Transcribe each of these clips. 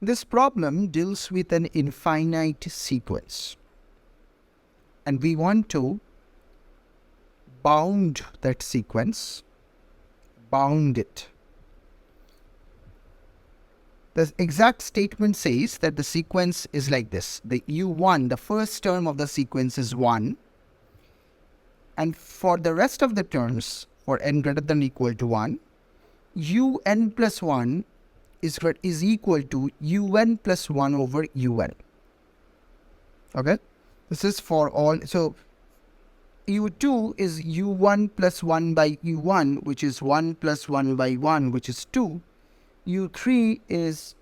This problem deals with an infinite sequence, and we want to bound that sequence, bound it. The exact statement says that the sequence is like this. The u1, the first term of the sequence is 1. And for the rest of the terms, for n greater than or equal to 1, un plus 1 is equal to un plus 1 over un. Okay? This is for all. So, u2 is u1 plus 1 by u1, which is 1 plus 1 by 1, which is 2. u3 is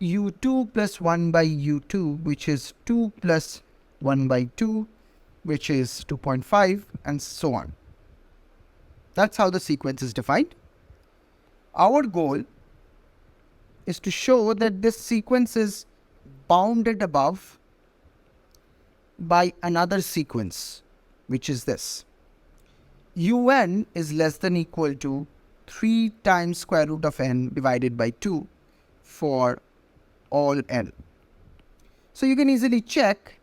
u2 plus 1 by u2, which is 2 plus 1 by 2, which is 2.5, and so on. That's how the sequence is defined. Our goal is to show that this sequence is bounded above by another sequence, which is this. un is less than or equal to 3 times square root of n divided by 2 for all n. So you can easily check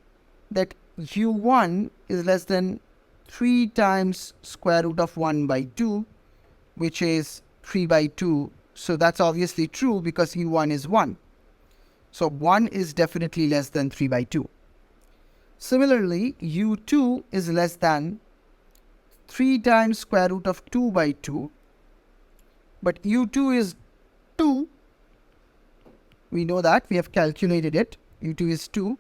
that u1 is less than 3 times square root of 1 by 2, which is 3 by 2. So that's obviously true because u1 is 1. So 1 is definitely less than 3 by 2. Similarly, u2 is less than 3 times square root of 2 by 2. But u2 is 2. We know that. We have calculated it. u2 is 2.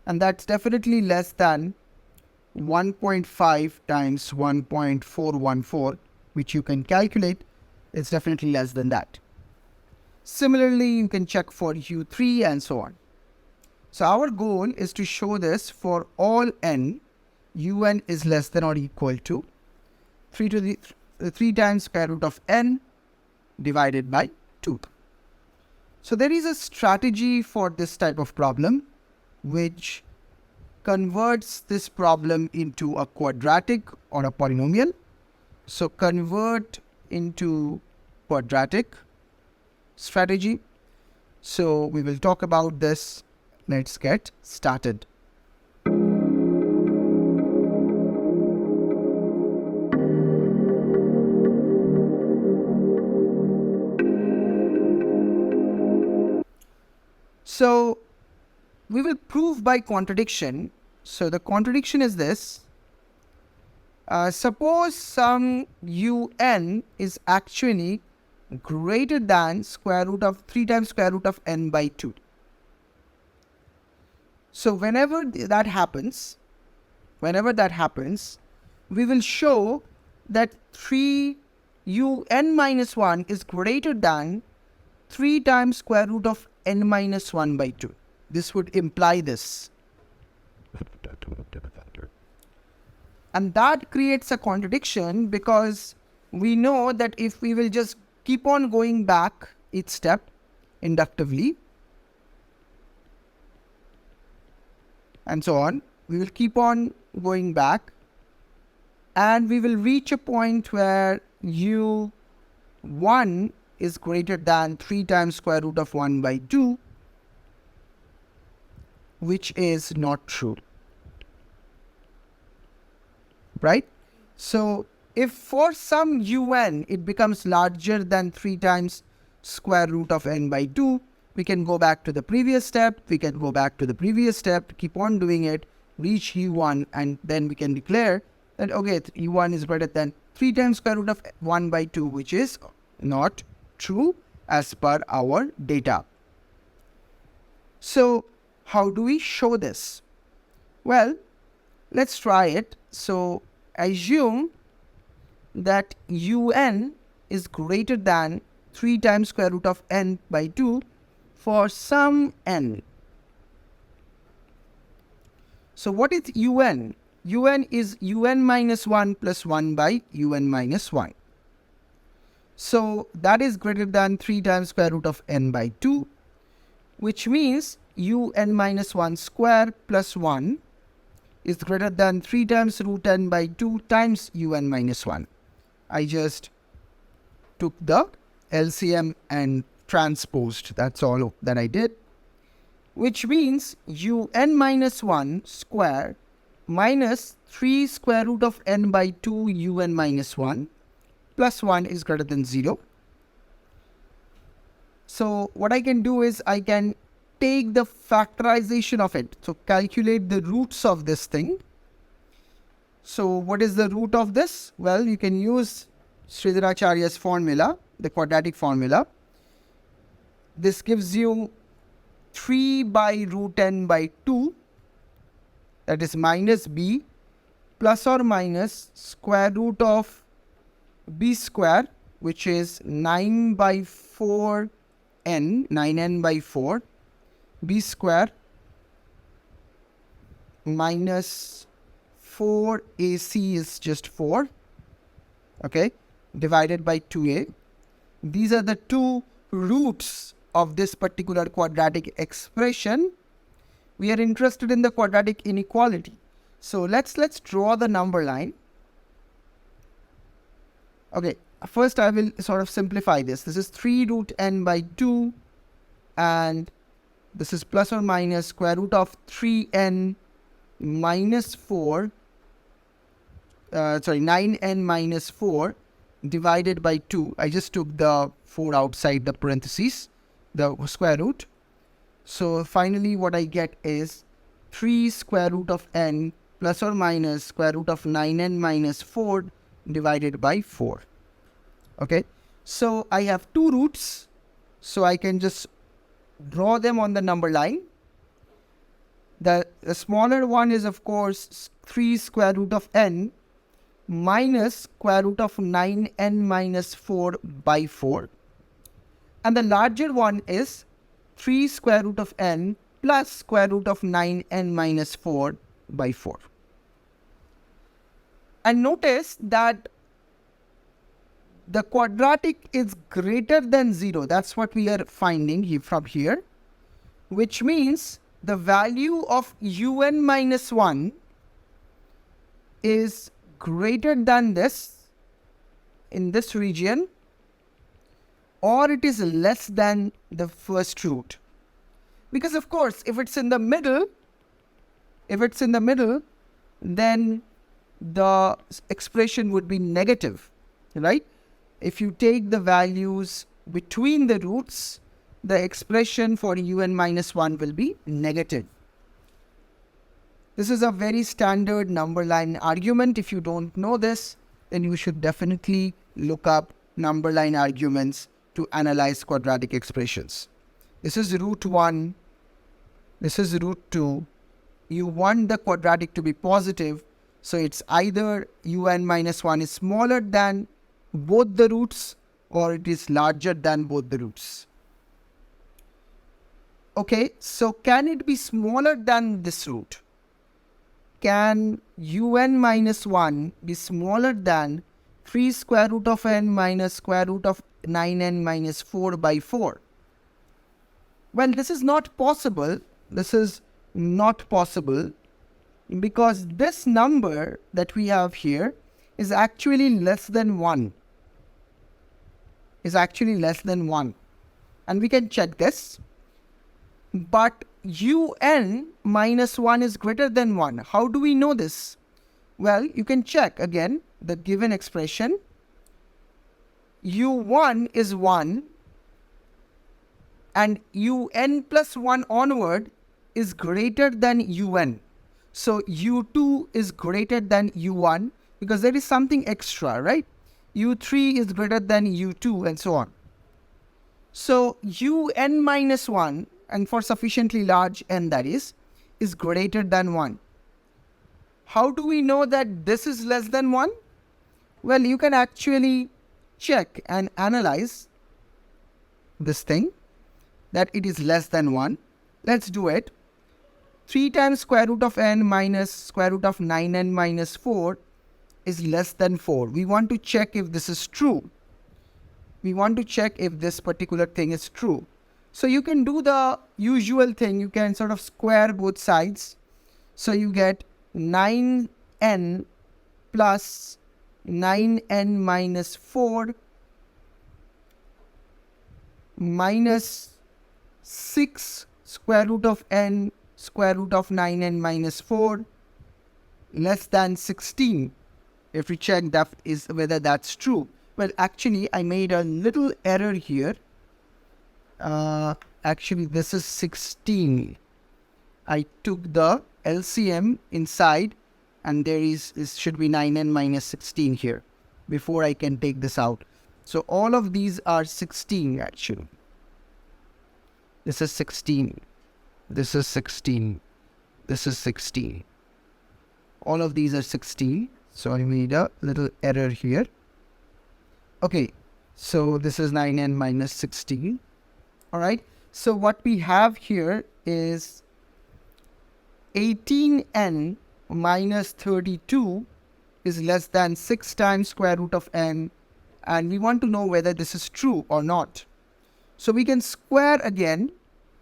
And that's definitely less than 1.5 times 1.414, which you can calculate. It's definitely less than that. Similarly, you can check for u3 and so on. So our goal is to show this for all n, un is less than or equal to 3 times square root of n divided by 2. So there is a strategy for this type of problem which converts this problem into a quadratic or a polynomial. So convert into quadratic strategy. So we will talk about this. Let's get started. So we will prove by contradiction. So the contradiction is this. Suppose some un is actually greater than square root of 3 times square root of n by 2. So whenever that happens, we will show that 3 un minus 1 is greater than 3 times square root of n minus 1 by 2. This would imply this. And that creates a contradiction because we know that if we will just keep on going back each step inductively and so on, we will keep on going back and we will reach a point where u1 is greater than 3 times square root of 1 by 2, which is not true. Right? So if for some un it becomes larger than 3 times square root of n by 2, we can go back to the previous step, keep on doing it, reach u1, and then we can declare that okay, u1 is greater than 3 times square root of 1 by 2, which is not true as per our data. So how do we show this? Well, let's try it. So assume that un is greater than 3 times square root of n by 2 for some n. So what is un? Un is un minus 1 plus 1 by un minus 1. So that is greater than 3 times square root of n by 2, which means un minus 1 square plus 1 is greater than 3 times root n by 2 times un minus 1. I just took the LCM and transposed. That's all that I did. Which means un minus 1 square minus 3 square root of n by 2 un minus 1 plus 1 is greater than 0. So what I can do is I can take the factorization of it. So calculate the roots of this thing. So what is the root of this? Well, you can use Sridharacharya's formula, the quadratic formula. This gives you 3 by root n by 2, that is minus b, plus or minus square root of b square, which is 9 by 4 n, 9n by 4, b square minus 4 ac is just 4, okay, divided by 2a. These are the two roots of this particular quadratic expression. We are interested in the quadratic inequality. So let's draw the number line. Okay, first I will sort of simplify this. This is 3 root n by 2 and this is plus or minus square root of 3n minus 4, 9n minus 4 divided by 2. I just took the 4 outside the parentheses, the square root. So finally what I get is 3 square root of n plus or minus square root of 9n minus 4 divided by 4. Okay, so I have two roots, so I can just draw them on the number line. The smaller one is of course 3 square root of n minus square root of 9n minus 4 by 4. And the larger one is 3 square root of n plus square root of 9n minus 4 by 4. And notice that the quadratic is greater than 0. That's what we are finding from here. Which means the value of un minus 1 is greater than this in this region, or it is less than the first root. Because of course, if it's in the middle, then the expression would be negative, right? If you take the values between the roots, the expression for un minus 1 will be negative. This is a very standard number line argument. If you don't know this, then you should definitely look up number line arguments to analyze quadratic expressions. This is root 1. This is root 2. You want the quadratic to be positive, so it's either un minus 1 is smaller than both the roots or it is larger than both the roots. Okay, so can it be smaller than this root? Can un minus 1 be smaller than 3 square root of n minus square root of 9n minus 4 by 4? Well, this is not possible. This is not possible because this number that we have here is actually less than 1. And we can check this. But un minus 1 is greater than 1. How do we know this? Well, you can check again the given expression. u1 is 1 and un plus 1 onward is greater than un. So u2 is greater than u1 because there is something extra, right? u3 is greater than u2 and so on. So un minus 1, and for sufficiently large n that is greater than 1. How do we know that this is less than 1? Well, you can actually check and analyze this thing, that it is less than 1. Let's do it. 3 times square root of n minus square root of 9n minus 4 is less than 4. We want to check if this is true. We want to check if this particular thing is true. So you can do the usual thing. You can sort of square both sides. So you get 9n plus 9n minus 4 minus 6 square root of n square root of 9n minus 4 less than 16. If we check that is whether that's true. Well, actually, I made a little error here. Actually, this is 16. I took the LCM inside, and there should be 9n minus 16 here before I can take this out. So all of these are 16 actually. This is 16. This is 16. This is 16. All of these are 16. So I made a little error here. Okay, so this is 9n minus 16. Alright, so what we have here is 18n minus 32 is less than 6 times square root of n, and we want to know whether this is true or not. So we can square again.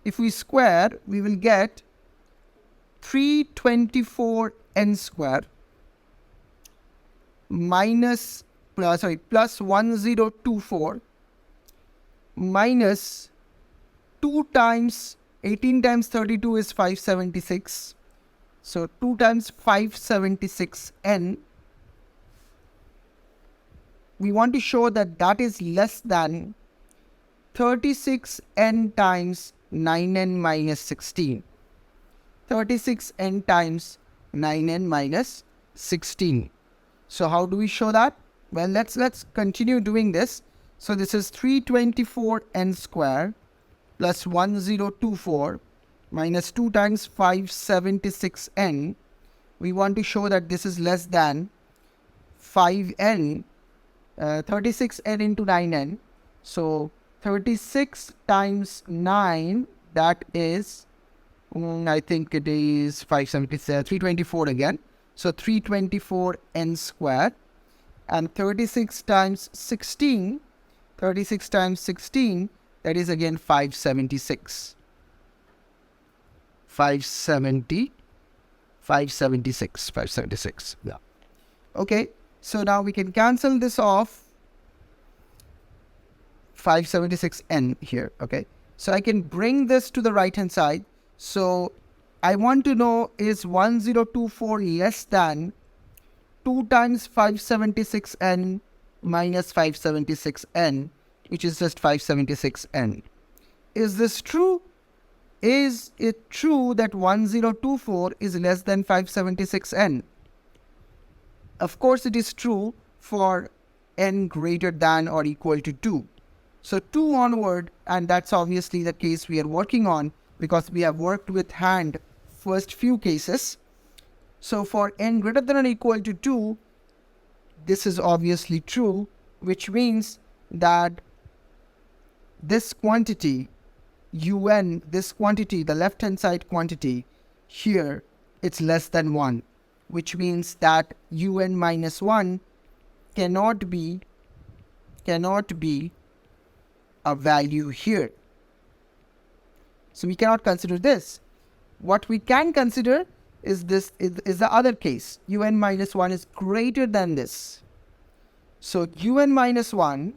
If we square, we will get 324n square plus 1024 minus 2 times 18 times 32 is 576. So 2 times 576n. We want to show that that is less than 36n times 9n minus 16. 36n times 9n minus 16. So how do we show that? Well, let's continue doing this. So this is 324n square plus 1024 minus 2 times 576n. We want to show that this is less than 5n, 36n into 9n. So 36 times 9, that is, I think it is 577, 324 again. So 324n square, and 36 times 16, that is again 576. 576. Yeah. Okay. So now we can cancel this off. 576n here. Okay. So I can bring this to the right hand side. So I want to know, is 1024 less than 2 times 576n minus 576n, which is just 576n. Is this true? Is it true that 1024 is less than 576n? Of course it is true for n greater than or equal to 2. So 2 onward, and that's obviously the case we are working on because we have worked with hand first few cases. So for n greater than or equal to 2, this is obviously true, which means that this quantity un, this quantity, the left hand side quantity here, it's less than 1, which means that un minus 1 cannot be a value here. So we cannot consider this. What we can consider is this is the other case. Un minus 1 is greater than this. So un minus 1.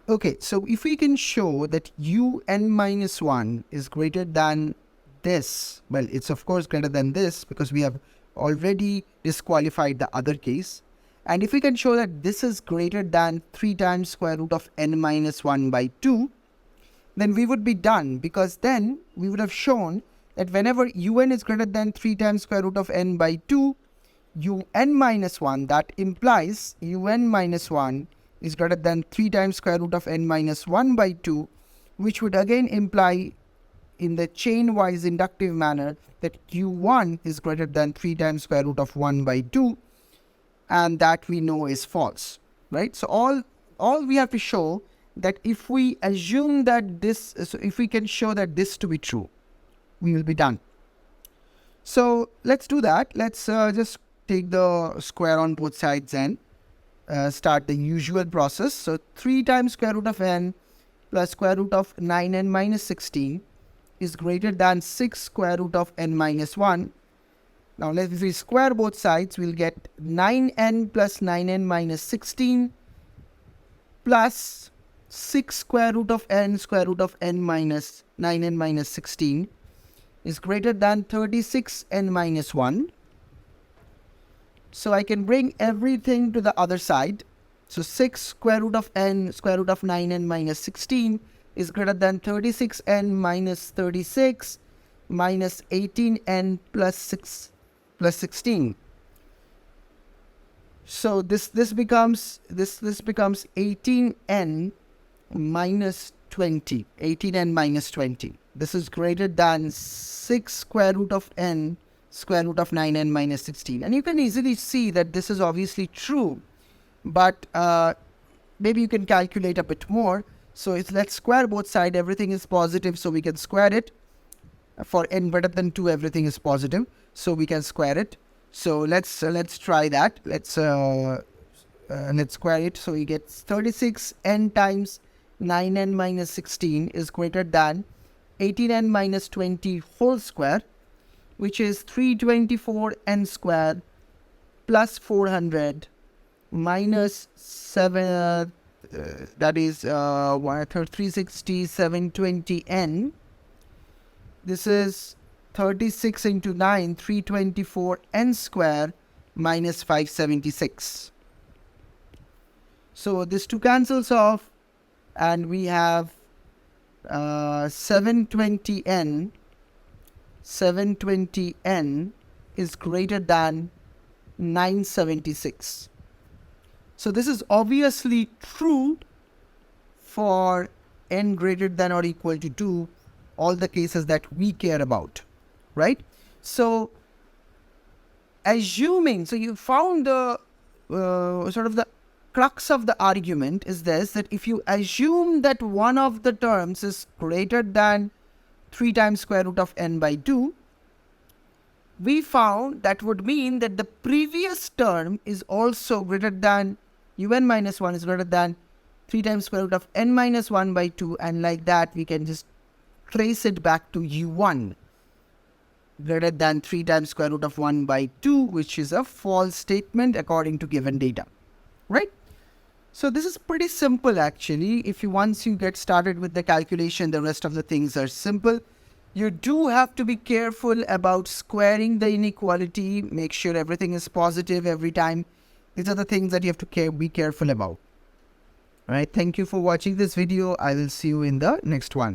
Okay, so if we can show that un minus 1 is greater than this, well, it's of course greater than this because we have already disqualified the other case. And if we can show that this is greater than 3 times square root of n minus 1 by 2, then we would be done, because then we would have shown that whenever un is greater than 3 times square root of n by 2, un minus 1, that implies un minus 1 is greater than 3 times square root of n minus 1 by 2, which would again imply in the chain-wise inductive manner that u1 is greater than 3 times square root of 1 by 2, and that we know is false, right? So all we have to show that if we assume that this, so if we can show that this to be true, we will be done. So let's do that. Let's just take the square on both sides and start the usual process. So 3 times square root of n plus square root of 9n minus 16 is greater than 6 square root of n minus 1. Now if we square both sides, we'll get 9n plus 9n minus 16 plus 6 square root of n minus 9n minus 16 is greater than 36n minus 1. So I can bring everything to the other side. So 6 square root of 9n minus 16 is greater than 36n minus 36 minus 18n plus 16. So this becomes 18n minus 20. 18n minus 20. This is greater than 6 square root of 9n minus 16. And you can easily see that this is obviously true, but maybe you can calculate a bit more. So let's square both sides. Everything is positive, so we can square it. For n greater than 2, everything is positive, so we can square it. So let's try that. Let's square it. So we get 36n times 9n minus 16 is greater than 18n minus 20 whole square, which is 324n square plus 400 minus 7, that is 360, 720n. This is 36 into 9, 324n square minus 576. So this 2 cancels off, and we have 720n. 720n is greater than 976. So this is obviously true for n greater than or equal to 2, all the cases that we care about, right? So assuming, so you found the sort of the crux of the argument is this, that if you assume that one of the terms is greater than 3 times square root of n by 2, we found that would mean that the previous term is also greater than un minus 1 is greater than 3 times square root of n minus 1 by 2, and like that we can just trace it back to u1 greater than 3 times square root of 1 by 2, which is a false statement according to given data, right? So this is pretty simple actually. Once you get started with the calculation, the rest of the things are simple. You do have to be careful about squaring the inequality. Make sure everything is positive every time. These are the things that you have to be careful about. All right. Thank you for watching this video. I will see you in the next one.